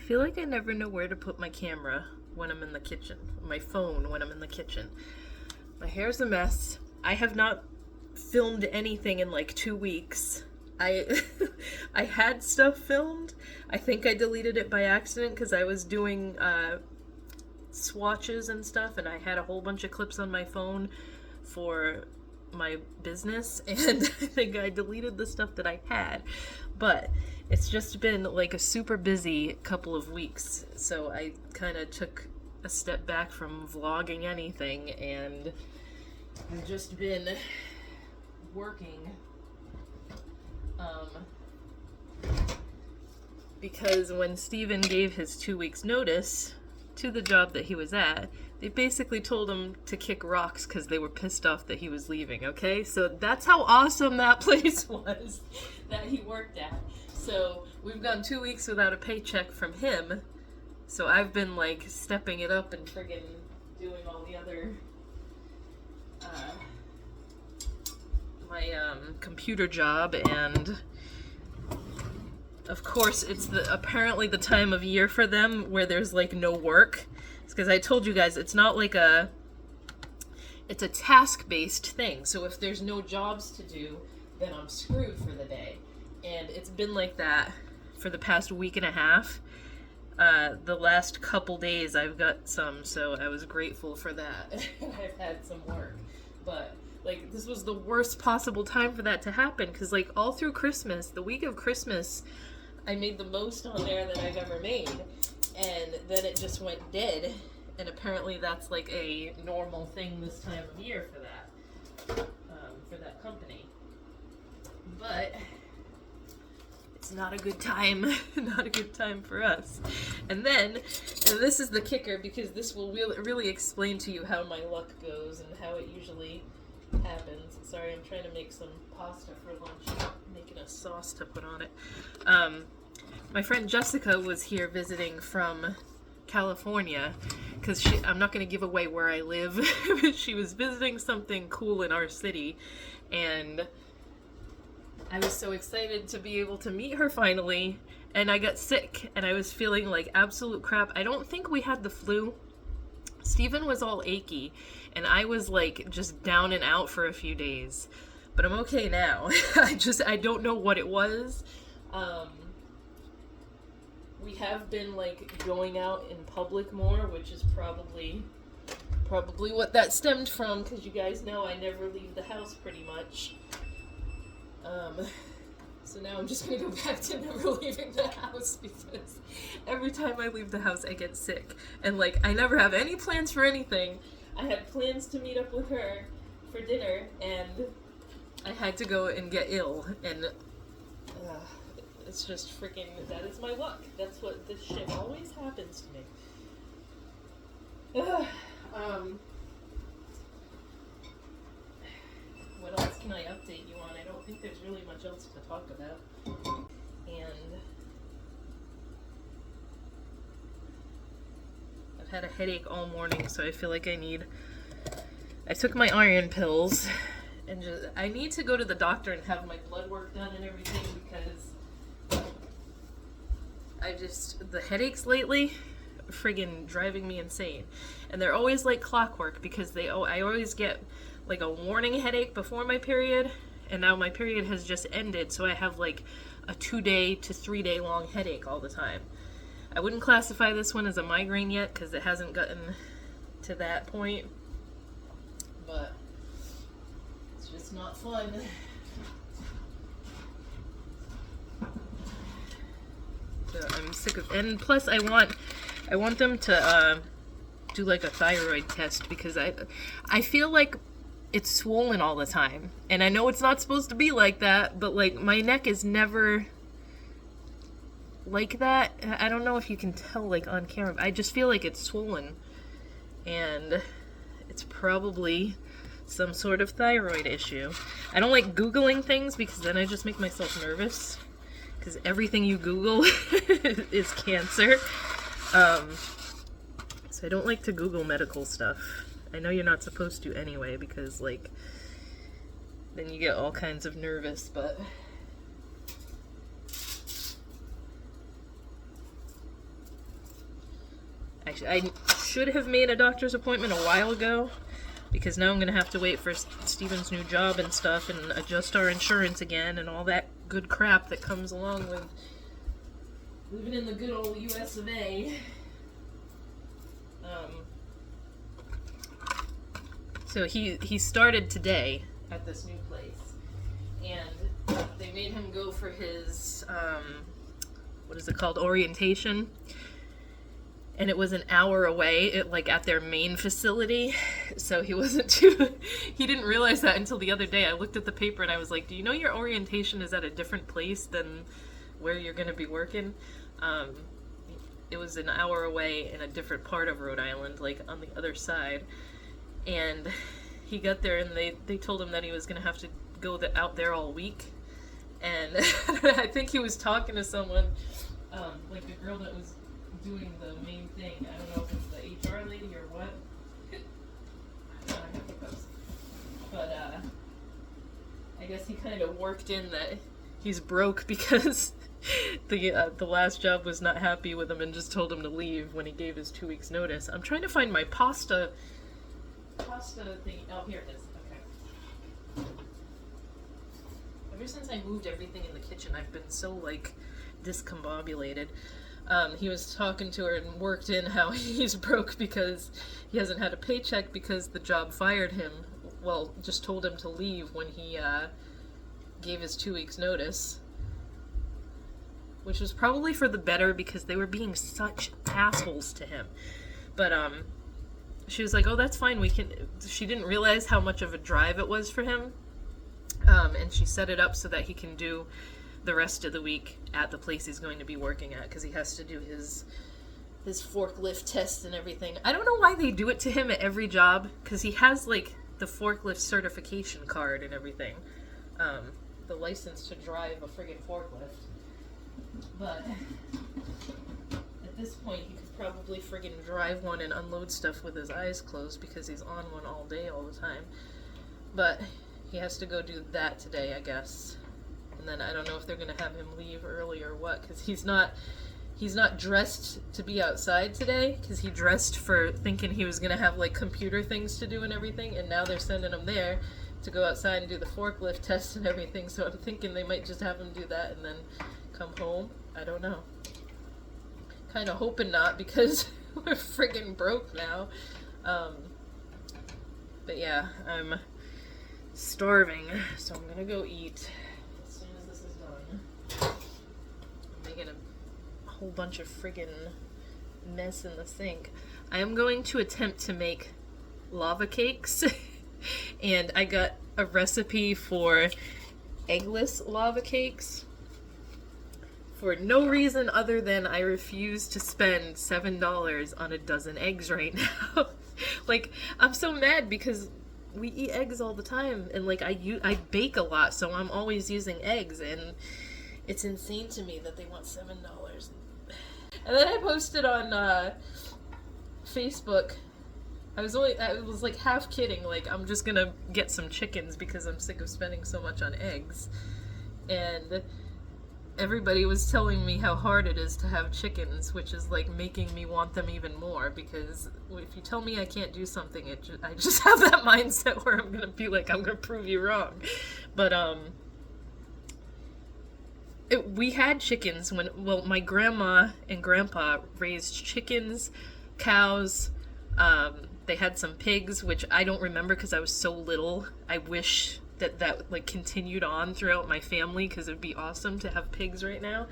feel like I never know where to put my camera when I'm in the kitchen, my phone when I'm in the kitchen. My hair's a mess. I have not filmed anything in like 2 weeks. I I had stuff filmed. I think I deleted it by accident because I was doing swatches and stuff, and I had a whole bunch of clips on my phone for my business, and I think I deleted the stuff that I had. But it's just been like a super busy couple of weeks, so I kind of took a step back from vlogging anything, and I've just been working because when Steven gave his 2 weeks notice to the job that he was at, they basically told him to kick rocks because they were pissed off that he was leaving, okay? So that's how awesome that place was that he worked at. So we've gone 2 weeks without a paycheck from him, so I've been like stepping it up and friggin' doing all the other my computer job, and of course it's apparently the time of year for them where there's like no work. It's because I told you guys it's not like it's a task-based thing, so if there's no jobs to do, then I'm screwed for the day. And it's been like that for the past week and a half. The last couple days I've got some, so I was grateful for that. I've had some work, but like this was the worst possible time for that to happen, because like all through Christmas, the week of Christmas, I made the most on there that I've ever made, and then it just went dead. And apparently that's like a normal thing this time of year for that company. But it's not a good time, not a good time for us. And this is the kicker, because this will really explain to you how my luck goes and how it usually happens. Sorry, I'm trying to make some pasta for lunch. I'm making a sauce to put on it. My friend Jessica was here visiting from California, because I'm not going to give away where I live. She was visiting something cool in our city, and I was so excited to be able to meet her finally, and I got sick, and I was feeling like absolute crap. I don't think we had the flu. Steven was all achy, and I was like just down and out for a few days, but I'm okay now. I don't know what it was. We have been like going out in public more, which is probably what that stemmed from, because you guys know I never leave the house pretty much. So now I'm just gonna go back to never leaving the house, because every time I leave the house I get sick, and like I never have any plans for anything. I had plans to meet up with her for dinner, and I had to go and get ill, and it's just freaking, that is my luck. That's what this shit always happens to me. What else can I update you on? I don't think there's really much else to talk about. And I've had a headache all morning, so I feel like I took my iron pills, and I need to go to the doctor and have my blood work done and everything, because the headaches lately are friggin' driving me insane. And they're always like clockwork, because I always get like a warning headache before my period, and now my period has just ended, so I have like a 2-day to 3-day long headache all the time. I wouldn't classify this one as a migraine yet, because it hasn't gotten to that point, but it's just not fun. So I'm sick of, and plus I want them to do like a thyroid test, because I feel like it's swollen all the time, and I know it's not supposed to be like that, but like my neck is never like that. I don't know if you can tell like on camera. I just feel like it's swollen, and it's probably some sort of thyroid issue. I don't like Googling things, because then I just make myself nervous, because everything you Google is cancer. So I don't like to Google medical stuff. I know you're not supposed to anyway, because like then you get all kinds of nervous, but Actually, I should have made a doctor's appointment a while ago, because now I'm going to have to wait for Steven's new job and stuff and adjust our insurance again and all that good crap that comes along with living in the good old US of A. So he started today at this new place, and they made him go for his, what is it called, orientation. And it was an hour away, at their main facility, so he wasn't he didn't realize that until the other day. I looked at the paper and I was like, do you know your orientation is at a different place than where you're going to be working? It was an hour away in a different part of Rhode Island, like on the other side. And he got there and they told him that he was going to have to go out there all week. And I think he was talking to someone, like the girl that was doing the main thing. I don't know if it's the HR lady or what. I have hiccups. But I guess he kind of worked in that he's broke because the last job was not happy with him and just told him to leave when he gave his 2 weeks notice. I'm trying to find my pasta thing. Oh, here it is. Okay. Ever since I moved everything in the kitchen, I've been so discombobulated. He was talking to her and worked in how he's broke because he hasn't had a paycheck because the job fired him. Well, just told him to leave when he gave his 2 weeks notice. Which was probably for the better because they were being such assholes to him. But she was like, oh, that's fine. She didn't realize how much of a drive it was for him. And she set it up so that he can do the rest of the week at the place he's going to be working at, because he has to do his forklift test and everything. I don't know why they do it to him at every job, because he has the forklift certification card and everything, the license to drive a friggin' forklift. But at this point he could probably friggin' drive one and unload stuff with his eyes closed because he's on one all day all the time. But he has to go do that today, I guess. And then I don't know if they're going to have him leave early or what, because he's not dressed to be outside today, because he dressed for thinking he was going to have computer things to do and everything, and now they're sending him there to go outside and do the forklift test and everything, so I'm thinking they might just have him do that and then come home. I don't know. Kind of hoping not, because we're friggin' broke now. But yeah, I'm starving, so I'm going to go eat. I'm making a whole bunch of friggin' mess in the sink. I am going to attempt to make lava cakes, and I got a recipe for eggless lava cakes for no reason other than I refuse to spend $7 on a dozen eggs right now. I'm so mad because we eat eggs all the time, and I bake a lot, so I'm always using eggs, and it's insane to me that they want $7. And then I posted on Facebook. I was half kidding, I'm just gonna get some chickens because I'm sick of spending so much on eggs. And everybody was telling me how hard it is to have chickens, which is making me want them even more, because if you tell me I can't do something, I just have that mindset where I'm gonna be I'm gonna prove you wrong. But we had chickens my grandma and grandpa raised chickens, cows, they had some pigs, which I don't remember because I was so little. I wish that continued on throughout my family, because it'd be awesome to have pigs right now.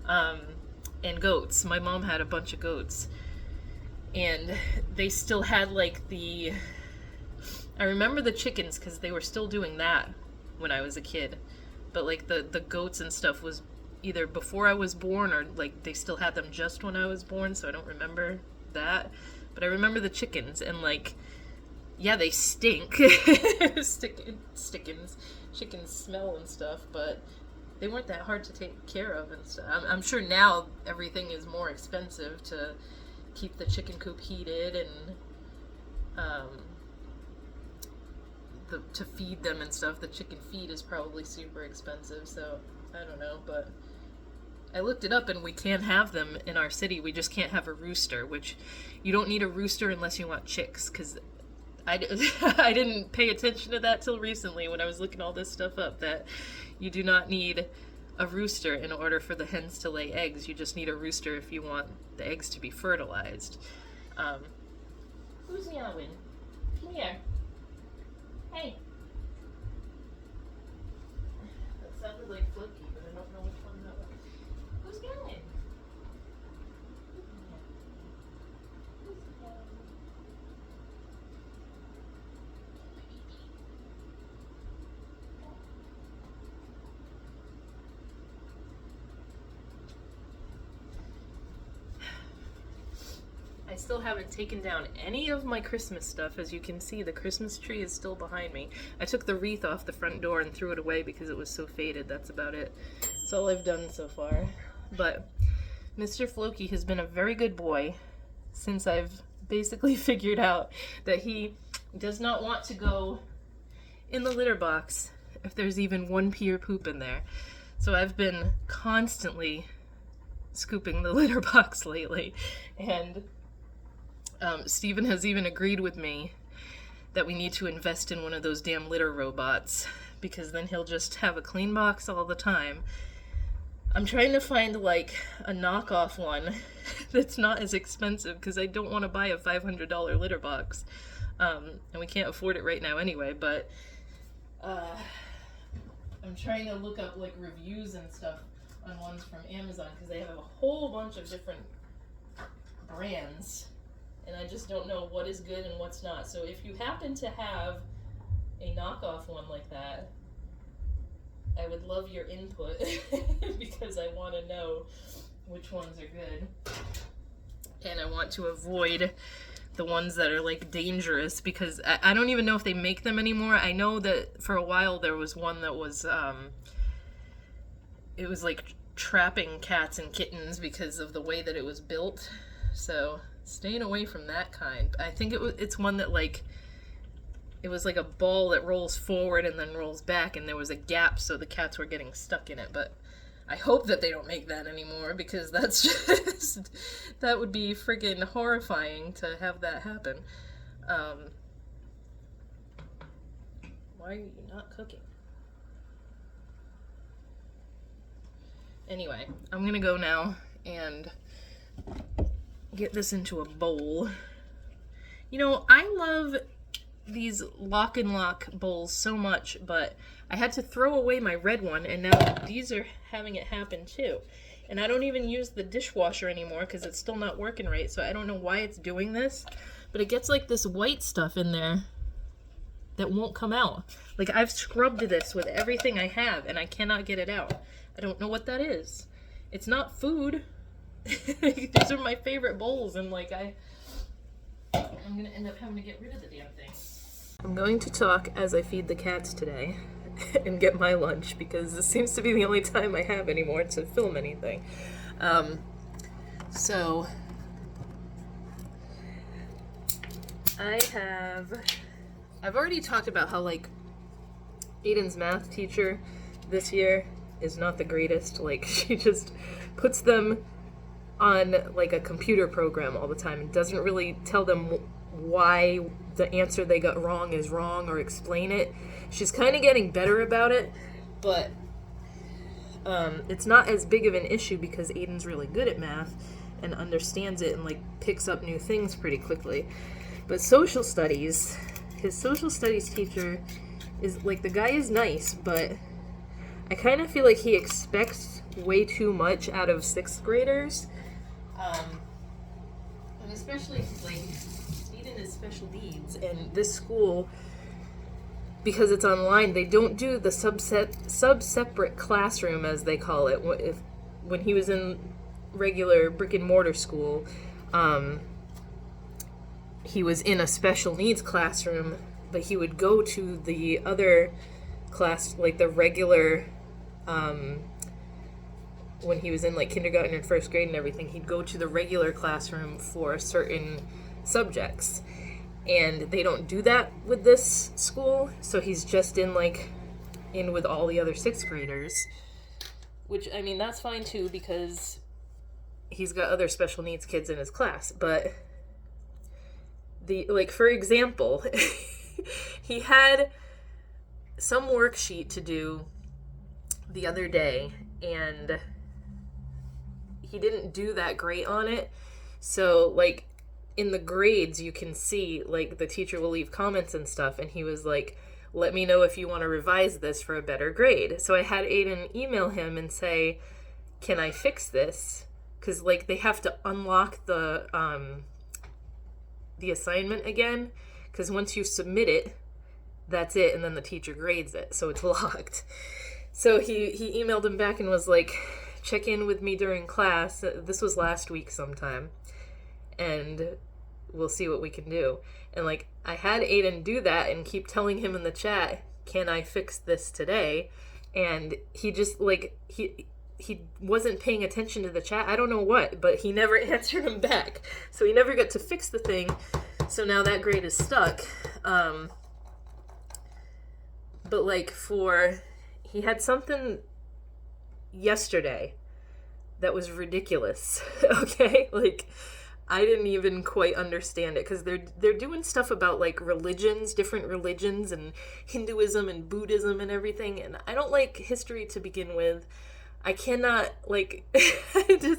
And goats. My mom had a bunch of goats. And they still had I remember the chickens because they were still doing that when I was a kid. But the goats and stuff was either before I was born or they still had them just when I was born, so I don't remember that. But I remember the chickens, and yeah, they stink. Chickens smell and stuff, but they weren't that hard to take care of and stuff. I'm sure now everything is more expensive to keep the chicken coop heated and to feed them and stuff. The chicken feed is probably super expensive, so I don't know, but I looked it up and we can have them in our city. We just can't have a rooster, which you don't need a rooster unless you want chicks, because I didn't pay attention to that till recently when I was looking all this stuff up, that you do not need a rooster in order for the hens to lay eggs. You just need a rooster if you want the eggs to be fertilized. Who's meowing? Come here. Hey. That sounded like Floki, but I don't know which one that was. Who's meowing? I still haven't taken down any of my Christmas stuff. As you can see, the Christmas tree is still behind me. I took the wreath off the front door and threw it away because it was so faded. That's about it. That's all I've done so far. But Mr. Floki has been a very good boy since I've basically figured out that he does not want to go in the litter box if there's even one pee or poop in there. So I've been constantly scooping the litter box lately, and Steven has even agreed with me that we need to invest in one of those damn litter robots, because then he'll just have a clean box all the time. I'm trying to find like a knockoff one that's not as expensive, because I don't want to buy a $500 litter box, and we can't afford it right now anyway. But I'm trying to look up like reviews and stuff on ones from Amazon, because they have a whole bunch of different brands, and I just don't know what is good and what's not. So if you happen to have a knockoff one like that, I would love your input because I want to know which ones are good. And I want to avoid the ones that are like dangerous, because I don't even know if they make them anymore. I know that for a while there was one that was it was like trapping cats and kittens because of the way that it was built. So staying away from that kind. I think it's one that like, it was like a ball that rolls forward and then rolls back, and there was a gap so the cats were getting stuck in it. But I hope that they don't make that anymore, because that's just, that would be friggin' horrifying to have that happen. Why are you not cooking? Anyway, I'm gonna go now and get this into a bowl. You know, I love these lock and lock bowls so much, but I had to throw away my red one, and now these are having it happen too. And I don't even use the dishwasher anymore because it's still not working right, so I don't know why it's doing this, but it gets like this white stuff in there that won't come out. Like, I've scrubbed this with everything I have and I cannot get it out. I don't know what that is. It's not food. These are my favorite bowls, and like I'm gonna end up having to get rid of the damn thing. I'm going to talk as I feed the cats today and get my lunch, because this seems to be the only time I have anymore to film anything. So I've already talked about how like Aiden's math teacher this year is not the greatest. Like, she just puts them on like a computer program all the time and doesn't really tell them why the answer they got wrong is wrong or explain it. She's kind of getting better about it, but it's not as big of an issue because Aiden's really good at math and understands it and like picks up new things pretty quickly. But social studies, his social studies teacher is like, the guy is nice, but I kind of feel like he expects way too much out of 6th graders. And especially like Aiden is special needs, and this school, because it's online, they don't do the sub-separate classroom, as they call it. When he was in regular brick and mortar school, he was in a special needs classroom, but he would go to the other class, like the regular, when he was in like kindergarten and 1st grade and everything, he'd go to the regular classroom for certain subjects. And they don't do that with this school, so he's just in with all the other 6th graders. which, I mean, that's fine too, because he's got other special needs kids in his class. But for example, he had some worksheet to do the other day, and he didn't do that great on it. So, like, in the grades, you can see, like, the teacher will leave comments and stuff, and he was like, let me know if you want to revise this for a better grade. So I had Aiden email him and say, can I fix this? Because, like, they have to unlock the assignment again, because once you submit it, that's it, and then the teacher grades it, so it's locked. So he emailed him back and was like, check in with me during class. This was last week sometime, and we'll see what we can do. And, like, I had Aiden do that and keep telling him in the chat, can I fix this today? And he just, like, he wasn't paying attention to the chat. I don't know what, but he never answered him back. So he never got to fix the thing. So now that grade is stuck. But, like, he had something yesterday that was ridiculous. Okay? Like, I didn't even quite understand it, because they're doing stuff about, like, religions, different religions, and Hinduism and Buddhism and everything, and I don't like history to begin with. I cannot, like,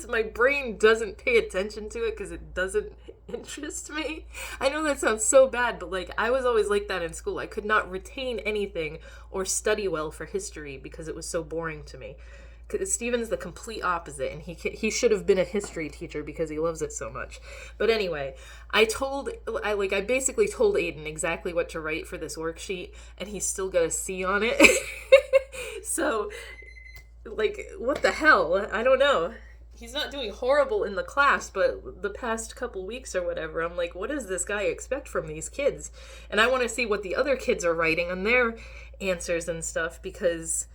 my brain doesn't pay attention to it because it doesn't interest me. I know that sounds so bad, but, like, I was always like that in school. I could not retain anything or study well for history because it was so boring to me. Steven's the complete opposite, and he should have been a history teacher because he loves it so much. But anyway, I basically told Aiden exactly what to write for this worksheet, and he still got a C on it. So, like, what the hell? I don't know. He's not doing horrible in the class, but the past couple weeks or whatever, I'm like, what does this guy expect from these kids? And I want to see what the other kids are writing on their answers and stuff, because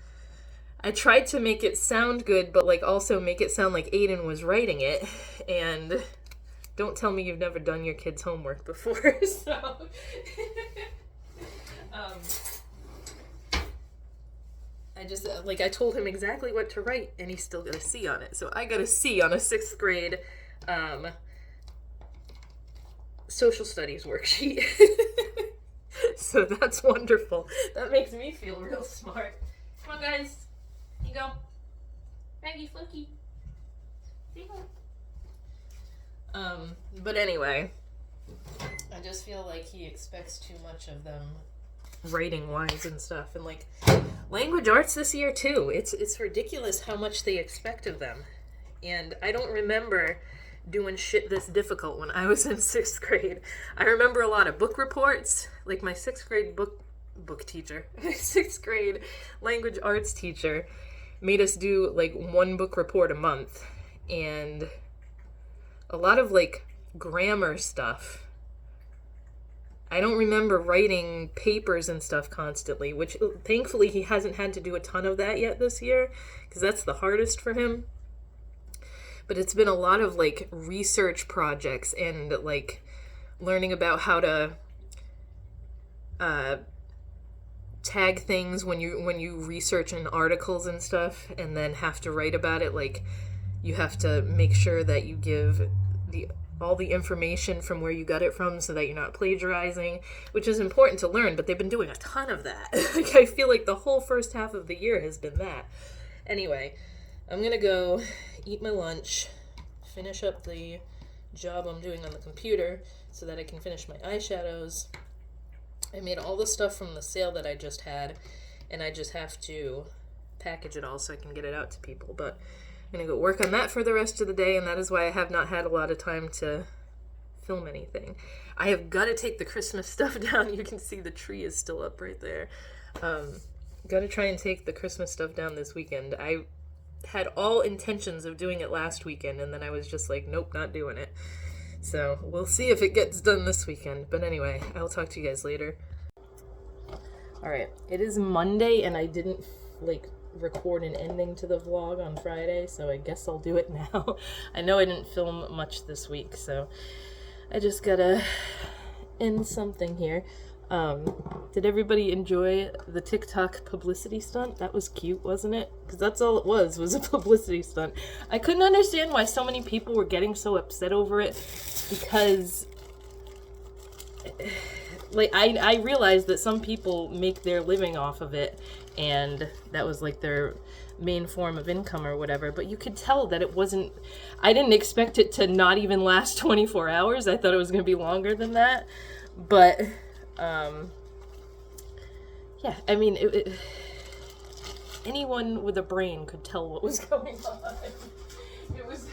I tried to make it sound good, but, like, also make it sound like Aiden was writing it. And don't tell me you've never done your kids' homework before. So, I told him exactly what to write, and he still got a C on it. So I got a C on a 6th grade social studies worksheet. So that's wonderful. That makes me feel real smart. Come on, guys. You go. Maggie Fluky. Say hi. But anyway, I just feel like he expects too much of them writing wise and stuff, and, like, language arts this year too. It's ridiculous how much they expect of them. And I don't remember doing shit this difficult when I was in 6th grade. I remember a lot of book reports. Like, my 6th grade book teacher, my 6th grade language arts teacher made us do, like, 1 book report a month, and a lot of, like, grammar stuff. I don't remember writing papers and stuff constantly, which thankfully he hasn't had to do a ton of that yet this year, because that's the hardest for him. But it's been a lot of, like, research projects and, like, learning about how to tag things when you research in articles and stuff, and then have to write about it. Like, you have to make sure that you give all the information from where you got it from so that you're not plagiarizing, which is important to learn, but they've been doing a ton of that. Like, I feel like the whole first half of the year has been that. Anyway, I'm gonna go eat my lunch, finish up the job I'm doing on the computer so that I can finish my eyeshadows. I made all the stuff from the sale that I just had, and I just have to package it all so I can get it out to people. But I'm going to go work on that for the rest of the day, and that is why I have not had a lot of time to film anything. I have got to take the Christmas stuff down. You can see the tree is still up right there. Got to try and take the Christmas stuff down this weekend. I had all intentions of doing it last weekend, and then I was just like, nope, not doing it. So we'll see if it gets done this weekend. But anyway, I'll talk to you guys later. Alright, it is Monday, and I didn't, like, record an ending to the vlog on Friday, so I guess I'll do it now. I know I didn't film much this week, so I just gotta end something here. Did everybody enjoy the TikTok publicity stunt? That was cute, wasn't it? Because that's all it was a publicity stunt. I couldn't understand why so many people were getting so upset over it, because like I realized that some people make their living off of it, and that was like their main form of income or whatever, but you could tell that it wasn't, I didn't expect it to not even last 24 hours. I thought it was going to be longer than that, but yeah, I mean, anyone with a brain could tell what was going on. It was,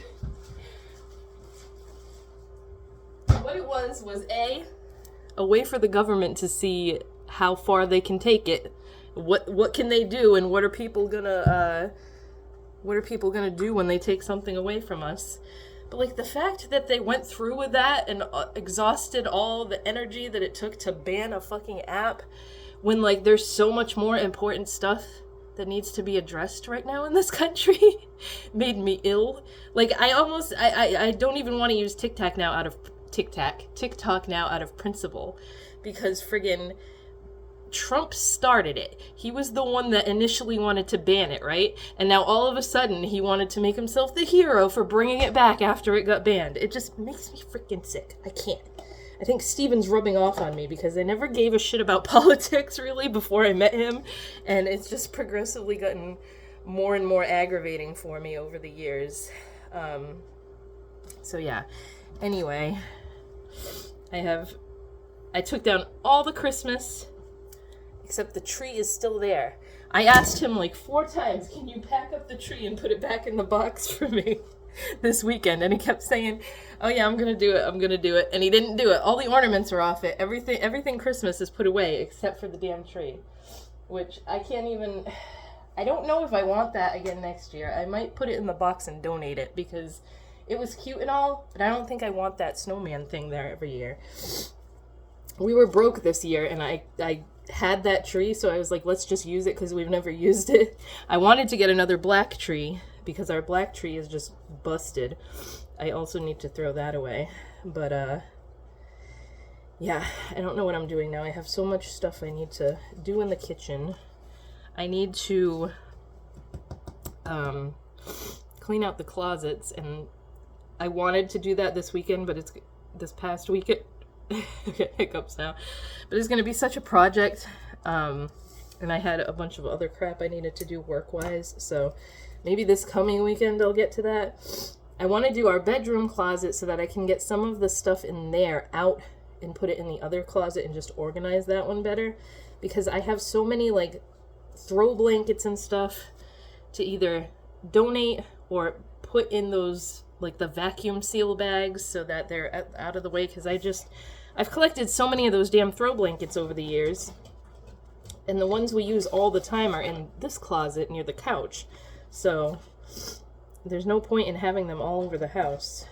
what it was a way for the government to see how far they can take it. What can they do, and what are people gonna do when they take something away from us? But like the fact that they went through with that and exhausted all the energy that it took to ban a fucking app, when like there's so much more important stuff that needs to be addressed right now in this country, made me ill. Like I don't even want to use TikTok now out of principle, because friggin' Trump started it. He was the one that initially wanted to ban it, right? And now all of a sudden he wanted to make himself the hero for bringing it back after it got banned. It just makes me freaking sick. I can't. I think Steven's rubbing off on me because I never gave a shit about politics really before I met him, and it's just progressively gotten more and more aggravating for me over the years. So yeah. Anyway, I took down all the Christmas, except the tree is still there. I asked him like 4 times, can you pack up the tree and put it back in the box for me this weekend? And he kept saying, oh yeah, I'm gonna do it. And he didn't do it. All the ornaments are off it. Everything Christmas is put away except for the damn tree, which I don't know if I want that again next year. I might put it in the box and donate it, because it was cute and all, but I don't think I want that snowman thing there every year. We were broke this year, and I had that tree, so I was like, let's just use it because we've never used it. I wanted to get another black tree because our black tree is just busted. I also need to throw that away. But yeah, I don't know what I'm doing now. I have so much stuff I need to do in the kitchen. I need to clean out the closets, and I wanted to do that this weekend, but it's this past weekend. Hiccups now, but it's going to be such a project, and I had a bunch of other crap I needed to do work-wise, so maybe this coming weekend I'll get to that. I want to do our bedroom closet so that I can get some of the stuff in there out and put it in the other closet and just organize that one better, because I have so many like throw blankets and stuff to either donate or put in those like the vacuum seal bags so that they're out of the way, because I've collected so many of those damn throw blankets over the years, and the ones we use all the time are in this closet near the couch, so there's no point in having them all over the house.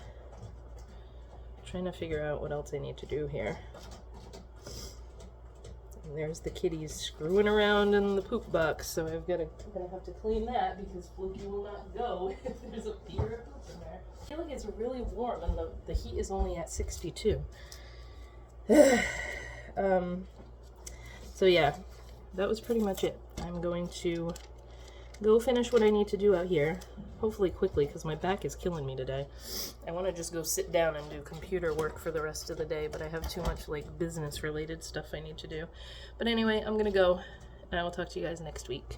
I'm trying to figure out what else I need to do here. And there's the kitties screwing around in the poop box, so I'm gonna have to clean that because Fluky will not go if there's a beer or poop in there. I feel like it's really warm and the heat is only at 62. So yeah, that was pretty much it. I'm going to go finish what I need to do out here, hopefully quickly, because my back is killing me today. I want to just go sit down and do computer work for the rest of the day, but I have too much like business related stuff I need to do. But anyway, I'm gonna go, and I will talk to you guys next week.